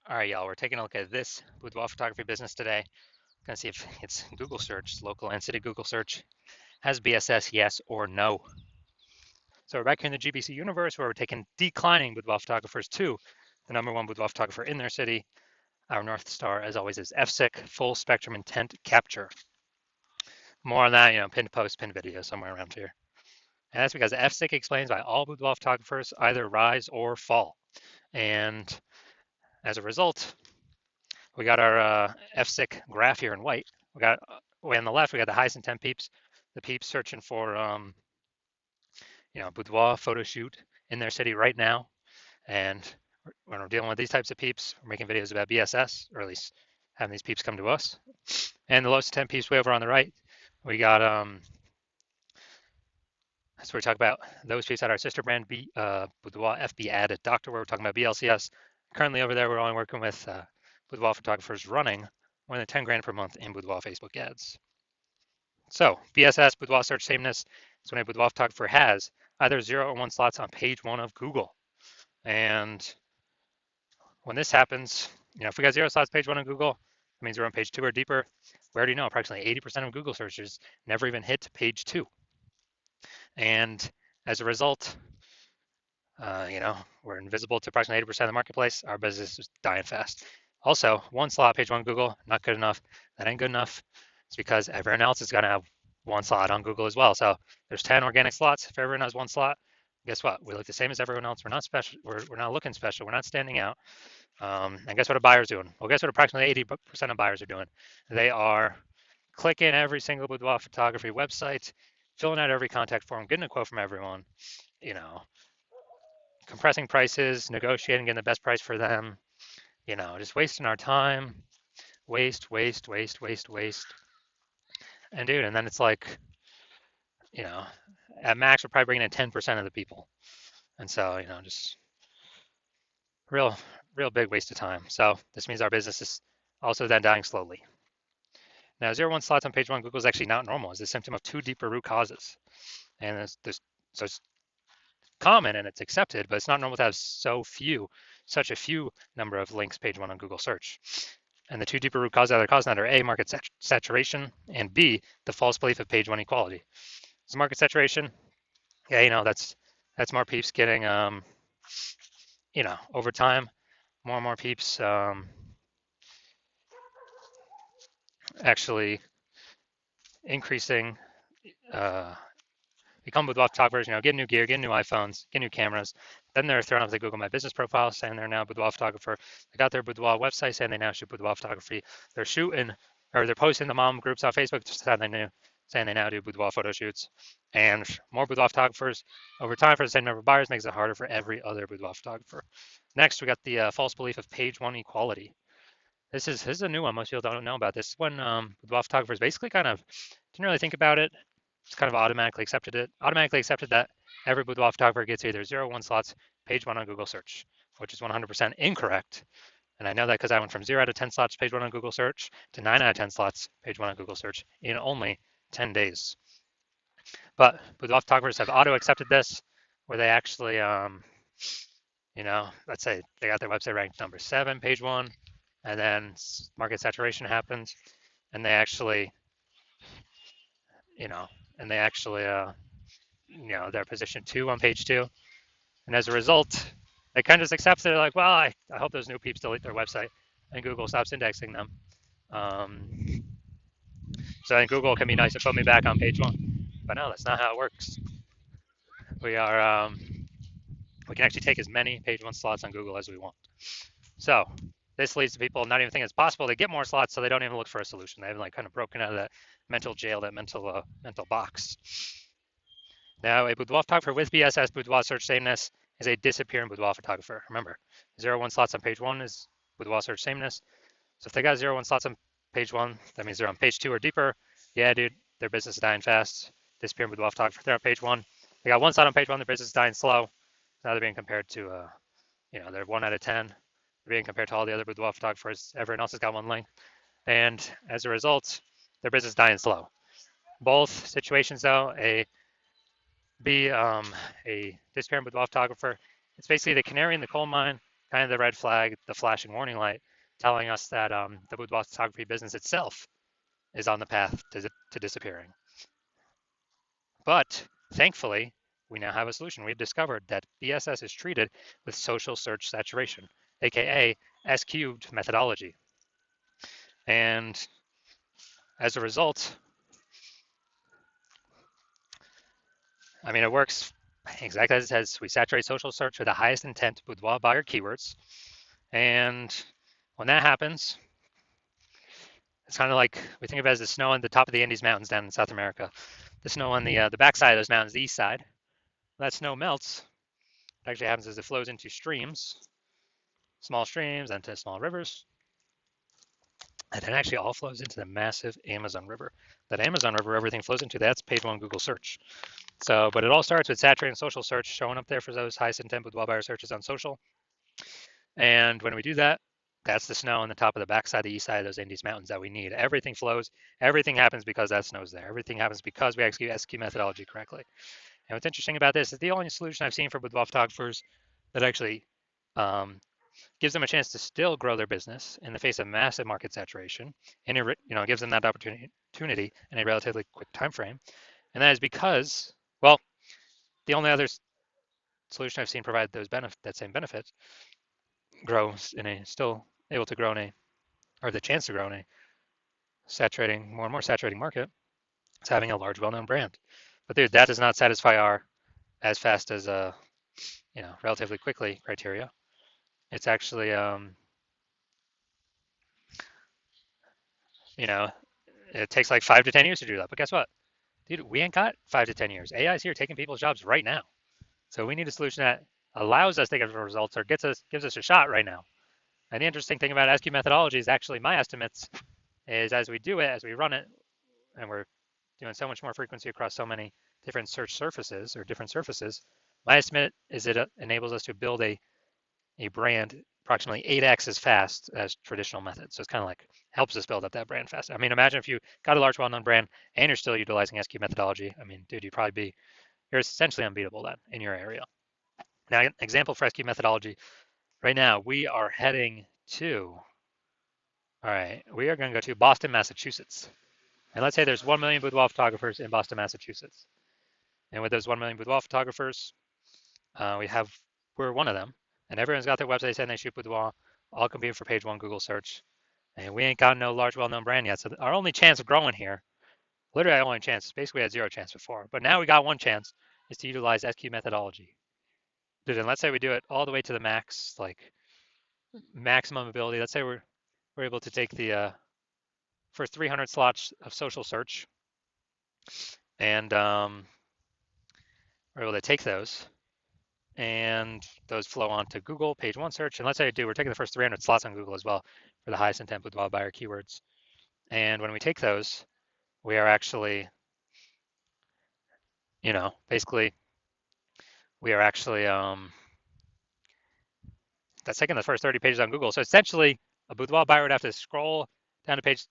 All right, y'all, we're taking a look at this boudoir photography business today. Gonna see if its Google search, local and city Google search, has BSS, yes or no. So we're back here in the GBC universe where we're taking declining boudoir photographers to the #1 boudoir photographer in their city. Our North Star, as always, is FSIC, full spectrum intent capture. More on that, pinned post, pinned video somewhere around here. And that's because FSIC explains why all boudoir photographers either rise or fall. And as a result, we got our FSIC graph here in white. We got way on the left, we got the highest intent peeps, the peeps searching for boudoir photo shoot in their city right now. And when we're dealing with these types of peeps, we're making videos about BSS, or at least having these peeps come to us. And the lowest intent peeps way over on the right, we got so we talk about those peeps at our sister brand Boudoir FB Added Doctor, where we're talking about BLCS. Currently over there, we're only working with boudoir photographers running more than 10 grand per month in boudoir Facebook ads. So BSS, boudoir search sameness, is when a boudoir photographer has either 0 or 1 slots on page 1 of Google. And when this happens, if we got 0 slots page 1 on Google, that means we're on page 2 or deeper. We already know approximately 80% of Google searches never even hit page 2. And as a result, we're invisible to approximately 80% of the marketplace. Our business is dying fast. Also, 1 slot page 1 Google, not good enough. That ain't good enough. It's because everyone else is going to have 1 slot on Google as well. So there's 10 organic slots. If everyone has 1 slot, guess what? We look the same as everyone else. We're not special. We're not looking special. We're not standing out. And guess what a buyer's doing? Well, guess what approximately 80% of buyers are doing? They are clicking every single boudoir photography website, filling out every contact form, getting a quote from everyone, compressing prices, negotiating, getting the best price for them, just wasting our time, waste. And dude, and then it's like, at max, we're probably bringing in 10% of the people. And so, just real big waste of time. So this means our business is also then dying slowly. Now, 0-1 slots on page 1 Google is actually not normal. It's a symptom of 2 deeper root causes. And so it's common and it's accepted, but it's not normal to have such a few number of links page 1 on Google search. And the 2 deeper root causes that are causing that are A, market saturation, and B, the false belief of page 1 equality. So market saturation, yeah, that's more peeps getting, over time, more and more peeps actually increasing, become boudoir photographers, get new gear, get new iPhones, get new cameras. Then they're thrown up the Google My Business profile saying they're now a boudoir photographer. They got their boudoir website saying they now shoot boudoir photography. They're posting the mom groups on Facebook saying they now do boudoir photo shoots. And more boudoir photographers over time for the same number of buyers makes it harder for every other boudoir photographer. Next, we got the false belief of page 1 equality. This is a new one. Most people don't know about this. When boudoir photographers basically kind of didn't really think about it. Just kind of automatically accepted that every boudoir photographer gets either 0 or 1 slots page 1 on Google search, which is 100% incorrect. And I know that because I went from 0 out of 10 slots page 1 on Google search to 9 out of 10 slots page 1 on Google search in only 10 days. But boudoir photographers have auto accepted this, where they actually, let's say they got their website ranked number 7 page 1, and then market saturation happens, and they actually, they're position 2 on page 2. And as a result, they kind of just accept it. They're like, well, I hope those new peeps delete their website and Google stops indexing them. So then Google can be nice and put me back on page 1. But no, that's not how it works. We can actually take as many page 1 slots on Google as we want. So this leads to people not even thinking it's possible. They get more slots, so they don't even look for a solution. They haven't kind of broken out of that mental jail, that mental box. Now, a boudoir photographer with BSS, boudoir search sameness, is a disappearing boudoir photographer. Remember, 0-1 slots on page 1 is boudoir search sameness. So if they got 0-1 slots on page 1, that means they're on page 2 or deeper. Yeah, dude, their business is dying fast. Disappearing boudoir photographer, they're on page 1. They got 1 slot on page 1, their business is dying slow. Now they're being compared to, they're 1 out of 10. They're being compared to all the other boudoir photographers. Everyone else has got 1 link. And as a result, their business is dying slow. Both situations, though, a disappearing boudoir photographer, it's basically the canary in the coal mine kind of the red flag, the flashing warning light, telling us that the boudoir photography business itself is on the path to disappearing. But thankfully, we now have a solution. We've discovered that BSS is treated with social search saturation, aka S cubed methodology. And as a result, I mean, it works exactly as it says. We saturate social search with the highest intent boudoir buyer keywords. And when that happens, it's kind of like we think of it as the snow on the top of the Andes Mountains down in South America. The snow on the backside of those mountains, the east side. When that snow melts, what actually happens is it flows into streams, small streams, into small rivers, and it actually all flows into the massive Amazon River. That Amazon River, everything flows into, that's page one Google search. So, but it all starts with saturating social search, showing up there for those highest intent boudoir buyer searches on social. And when we do that, that's the snow on the top of the backside, the east side of those Andes Mountains that we need. Everything flows. Everything happens because that snow's there. Everything happens because we execute SQ methodology correctly. And what's interesting about this is the only solution I've seen for boudoir photographers that actually gives them a chance to still grow their business in the face of massive market saturation, and it gives them that opportunity in a relatively quick time frame. And that is because, well, the only other solution I've seen provide that same benefit grows in a still able to grow in a, or the chance to grow in a saturating, more and more saturating market, is having a large, well-known brand. But dude, that does not satisfy our as fast as relatively quickly criteria. It's actually it takes like 5 to 10 years to do that. But guess what? Dude, we ain't got 5 to 10 years. AI is here taking people's jobs right now. So we need a solution that allows us to get results or gives us a shot right now. And the interesting thing about SQ methodology is actually my estimates is as we do it, as we run it, and we're doing so much more frequency across so many different search surfaces or different surfaces, my estimate is it enables us to build a brand approximately 8x as fast as traditional methods. So it's kind of like helps us build up that brand fast. I mean, imagine if you got a large, well-known brand and you're still utilizing SQ methodology. I mean, dude, you're essentially unbeatable then in your area. Now, an example for SQ methodology. Right now, we are heading to, all right, we are going to go to Boston, Massachusetts. And let's say there's 1 million boudoir photographers in Boston, Massachusetts. And with those 1 million boudoir photographers, we're one of them. And everyone's got their website saying they shoot boudoir, all competing for page one Google search. And we ain't got no large, well-known brand yet. So our only chance of growing here, literally our only chance, basically we had zero chance before. But now we got one chance, is to utilize SQ methodology. Dude, and let's say we do it all the way to the max, like maximum ability. Let's say we're able to take the first 300 slots of social search, and we're able to take those, and those flow onto Google page one search. And let's say we're taking the first 300 slots on Google as well for the highest intent boudoir buyer keywords. And when we take those, we are actually, basically, we are actually that's taking the first 30 pages on Google. So essentially, a boudoir buyer would have to scroll down to page,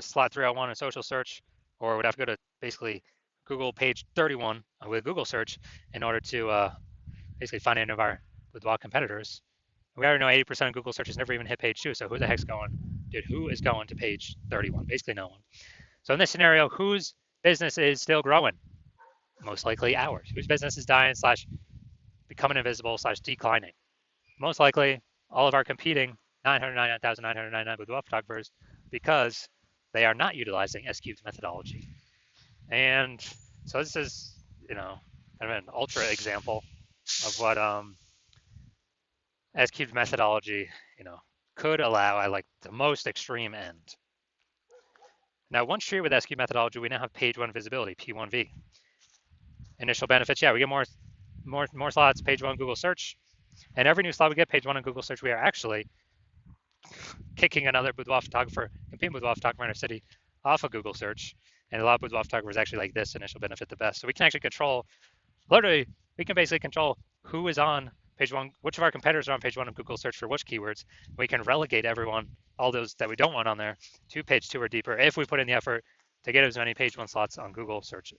slot 301 in social search, or would have to go to basically Google page 31 with Google search in order to basically find any of our boudoir competitors. We already know 80% of Google searches never even hit page 2. So who the heck's going? Dude, who is going to page 31? Basically no one. So in this scenario, whose business is still growing? Most likely ours. Whose business is dying / becoming invisible / declining? Most likely all of our competing 999,999 boudoir photographers because they are not utilizing S-cubed methodology. And so this is, kind of an ultra example of what S-cubed methodology, could allow at like the most extreme end. Now, once treated with S-cubed methodology, we now have page one visibility, P1V. Initial benefits, we get more slots, page one Google search. And every new slot we get, page one on Google search, we are actually kicking another boudoir photographer, competing boudoir photographer in our city off of Google search. And a lot of boudoir photographers actually like this initial benefit the best. So we can actually we can basically control who is on page one, which of our competitors are on page one of Google search for which keywords. We can relegate all those that we don't want on there, to page two or deeper if we put in the effort to get as many page one slots on Google search,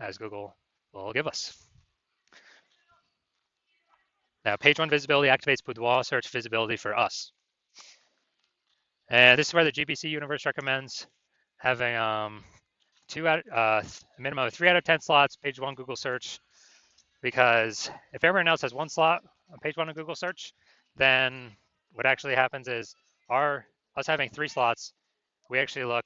as Google will give us. Now, page one visibility activates boudoir search visibility for us. And this is where the GBC universe recommends having a minimum of 3 out of 10 slots, page one Google search, because if everyone else has one slot on page one of Google search, then what actually happens is us having 3 slots, we actually look,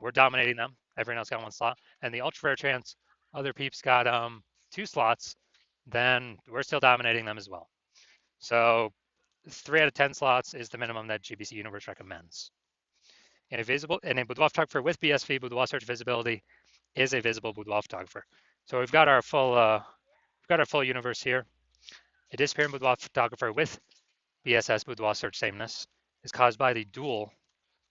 we're dominating them. Everyone else got one slot, and the ultra rare chance other peeps got 2 slots, then we're still dominating them as well. So 3 out of 10 slots is the minimum that GBC Universe recommends. And a boudoir photographer with BSV boudoir search visibility is a visible boudoir photographer. So we've got our full universe here. A disappearing boudoir photographer with BSS boudoir search sameness is caused by the dual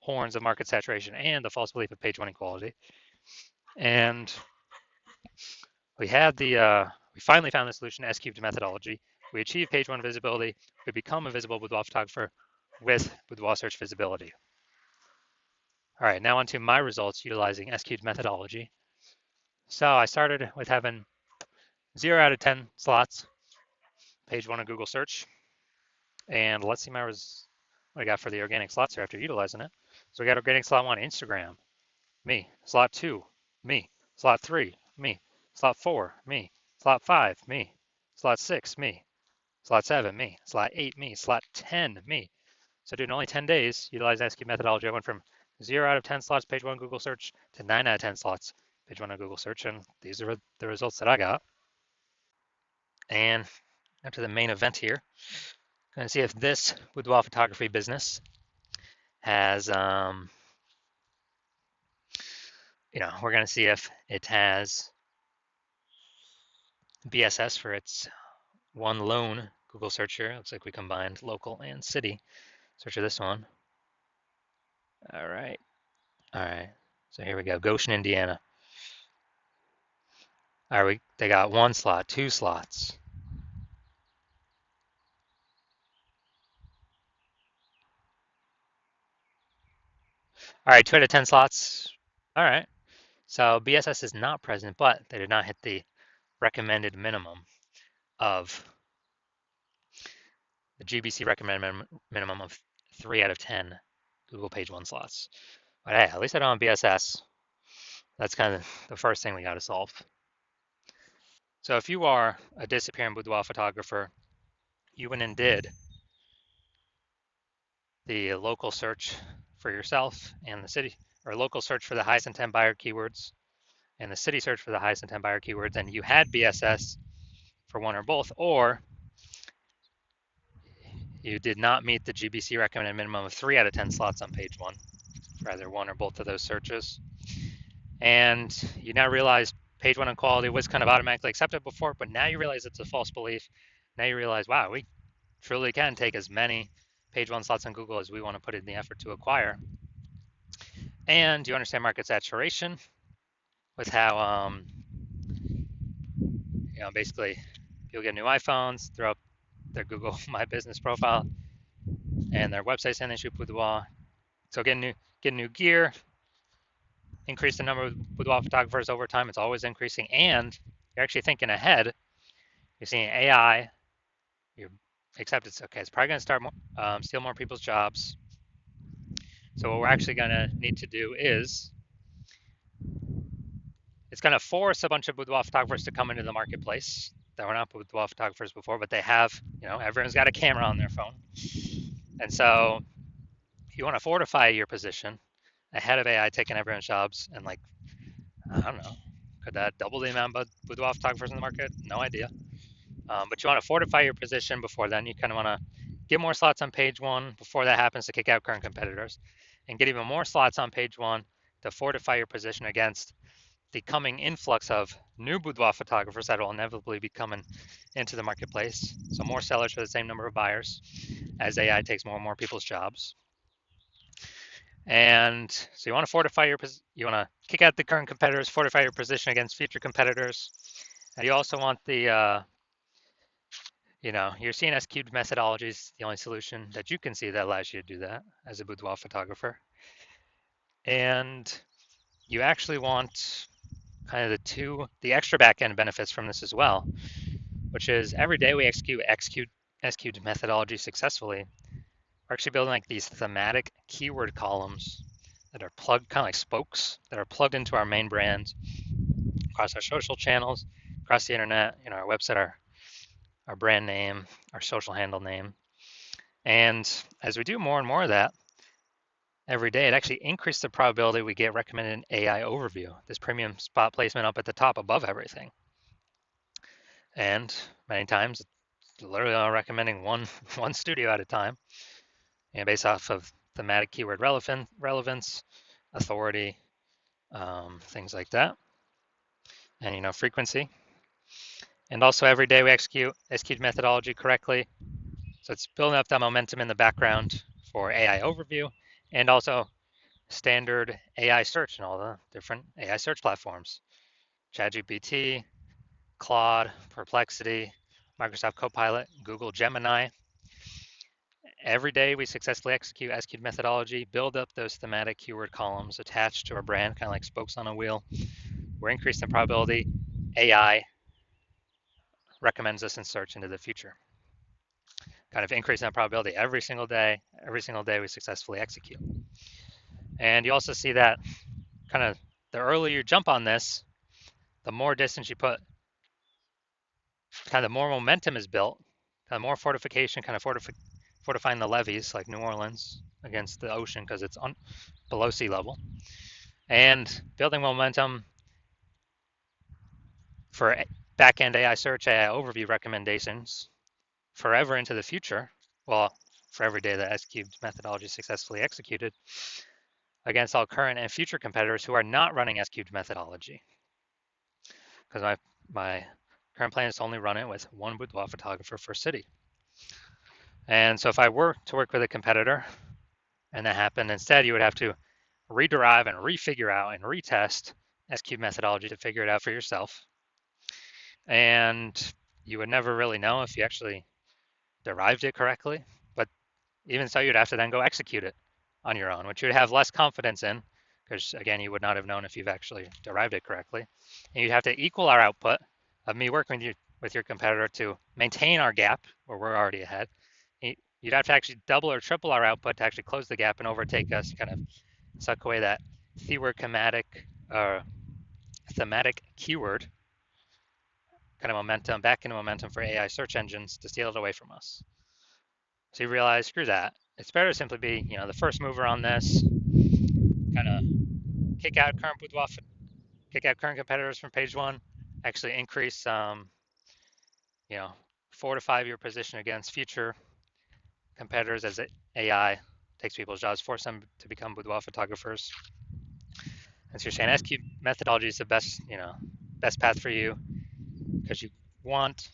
horns of market saturation and the false belief of page one equality. And we finally found the solution to S-cubed methodology. We achieve page one visibility. We become a visible boudoir photographer with boudoir search visibility. All right, now onto my results utilizing S-cubed methodology. So I started with having 0 out of 10 slots, page one of Google search. And let's see what I got for the organic slots here after utilizing it. So we got organic slot 1, Instagram, me. Slot 2, me. Slot 3, me. Slot 4, me. Slot 5, me. Slot 6, me. Slot 7, me. Slot 8, me. Slot 10, me. So dude, in only 10 days, utilizing SQ methodology, I went from 0 out of 10 slots page one Google search to 9 out of 10 slots page one on Google search, and these are the results that I got. And after the main event here, going to see if this boudoir photography business has, we're going to see if it has BSS for its one lone Google search here. Looks like we combined local and city. Search for this one. All right. So here we go. Goshen, Indiana. All right, they got 1 slot, 2 slots. All right, 2 out of 10 slots. All right. So BSS is not present, but they did not hit the recommended minimum of the GBC recommended minimum of 3 out of 10 Google page one slots. But hey, at least I don't have BSS. That's kind of the first thing we got to solve. So if you are a disappearing boudoir photographer, you went and did the local search for yourself and the city, or local search for the highest intent buyer keywords and the city search for the highest intent buyer keywords, and you had BSS for one or both, or you did not meet the GBC recommended minimum of 3 out of 10 slots on page one for either one or both of those searches. And you now realize page one equality was kind of automatically accepted before, but now you realize it's a false belief. Now you realize, wow, we truly can take as many page one slots on Google as we want to put in the effort to acquire. And you understand market saturation with how, basically people get new iPhones, throw up their Google My Business profile and their website saying they shoot boudoir. So get new gear, increase the number of boudoir photographers over time. It's always increasing, and you're actually thinking ahead. You're seeing AI. You accept it's okay. It's probably going to start steal more people's jobs. So what we're actually going to need to do is it's going to force a bunch of boudoir photographers to come into the marketplace that were not boudoir photographers before, but they have, everyone's got a camera on their phone. And so you want to fortify your position ahead of AI taking everyone's jobs, and I don't know, could that double the amount of boudoir photographers in the market? No idea. But you want to fortify your position before then. You kind of want to get more slots on page one before that happens to kick out current competitors, and get even more slots on page one to fortify your position against the coming influx of new boudoir photographers that will inevitably be coming into the marketplace. So more sellers for the same number of buyers as AI takes more and more people's jobs. And so you want to fortify you want to kick out the current competitors, fortify your position against future competitors. And you also want the, your CNS cubed methodology is the only solution that you can see that allows you to do that as a boudoir photographer. And you actually want kind of the extra back end benefits from this as well. which is every day we execute methodology successfully. We're actually building like these thematic keyword columns that are plugged, kind of like spokes, that are plugged into our main brand across our social channels, across the internet, our website, our brand name, our social handle name. And as we do more and more of that every day, it actually increases the probability we get recommended in AI overview, this premium spot placement up at the top above everything. And many times, it's literally only recommending one studio at a time, based off of thematic keyword relevance, authority, things like that, and frequency. And also every day we execute methodology correctly. So it's building up that momentum in the background for AI overview and also standard AI search and all the different AI search platforms. ChatGPT, Claude, Perplexity, Microsoft Copilot, Google Gemini. Every day we successfully execute methodology, build up those thematic keyword columns attached to our brand, kind of like spokes on a wheel. We're increasing the probability AI recommends us in search into the future. Kind of increasing that probability every single day we successfully execute. And you also see that kind of the earlier you jump on this, the more distance you put, kind of the more momentum is built, kind of more fortification, kind of fortifying the levees like New Orleans against the ocean because it's below sea level, and building momentum for back-end AI search, AI overview recommendations forever into the future. Well, for every day that S-cubed methodology is successfully executed against all current and future competitors who are not running S-cubed methodology. Because my current plan is to only run it with one boudoir photographer per city. And so if I were to work with a competitor and that happened, instead you would have to rederive and refigure out and retest S-cubed methodology to figure it out for yourself. And you would never really know if you actually derived it correctly. But even so, you'd have to then go execute it on your own, which you'd have less confidence in, because again, you would not have known if you've actually derived it correctly. And you'd have to equal our output of me working with your competitor to maintain our gap where we're already ahead. You'd have to actually double or triple our output to actually close the gap and overtake us, kind of suck away that thematic keyword kind of momentum, back into momentum for AI search engines to steal it away from us. So you realize, screw that. It's better to simply be, the first mover on this, kind of kick out current competitors from page one, actually increase, 4 to 5 year position against future competitors as AI takes people's jobs, force them to become boudoir photographers. And so you're saying S-cube methodology is the best path for you because you want,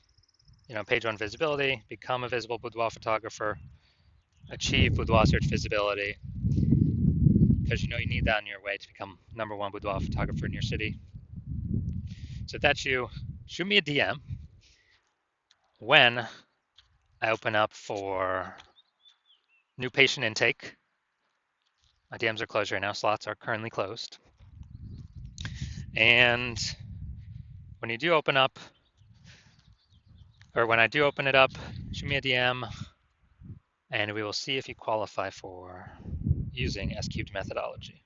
page one visibility, become a visible boudoir photographer, achieve boudoir search visibility, because you need that on your way to become #1 boudoir photographer in your city. So if that's you, shoot me a DM when I open up for new patient intake. My DMs are closed right now. Slots are currently closed. And when you do open up, or when I do open it up, shoot me a DM and we will see if you qualify for using S-cubed methodology.